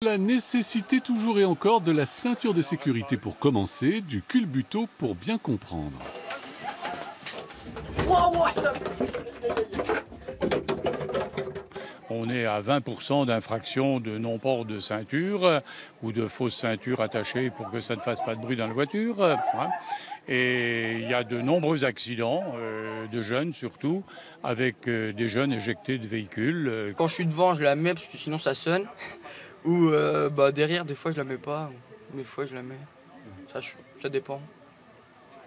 La nécessité toujours et encore de la ceinture de sécurité pour commencer, du culbuto pour bien comprendre. On est à 20% d'infraction de non-port de ceinture ou de fausse ceinture attachée pour que ça ne fasse pas de bruit dans la voiture. Hein. Et il y a de nombreux accidents, de jeunes surtout, avec des jeunes éjectés de véhicules. Quand je suis devant, je la mets parce que sinon ça sonne. Ou derrière, des fois je la mets pas, ou des fois je la mets. Ça dépend.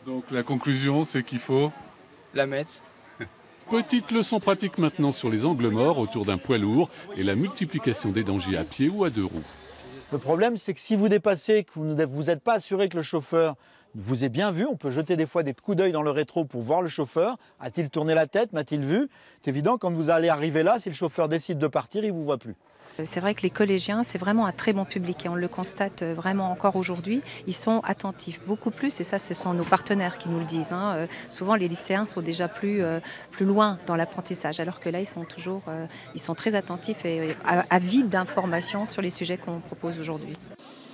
Donc la conclusion, c'est qu'il faut La mettre. Petite leçon pratique maintenant sur les angles morts autour d'un poids lourd et la multiplication des dangers à pied ou à deux roues. Le problème, c'est que si vous dépassez, que vous n'êtes pas assuré que le chauffeur vous ait bien vu, on peut jeter des fois des coups d'œil dans le rétro pour voir le chauffeur. A-t-il tourné la tête? M'a-t-il vu? C'est évident, quand vous allez arriver là, si le chauffeur décide de partir, il ne vous voit plus. C'est vrai que les collégiens, c'est vraiment un très bon public et on le constate vraiment encore aujourd'hui. Ils sont attentifs, beaucoup plus, et ça, ce sont nos partenaires qui nous le disent. Souvent, les lycéens sont déjà plus loin dans l'apprentissage, alors que là, ils sont très attentifs et avides d'informations sur les sujets qu'on propose aujourd'hui.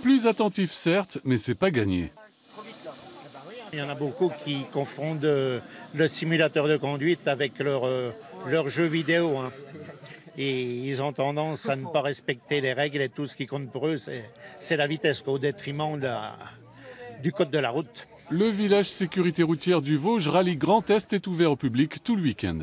Plus attentif certes, mais c'est pas gagné. Il y en a beaucoup qui confondent le simulateur de conduite avec leur jeu vidéo. Et ils ont tendance à ne pas respecter les règles et tout ce qui compte pour eux, c'est la vitesse au détriment du code de la route. Le village sécurité routière du Vosges Rallye Grand Est est ouvert au public tout le week-end.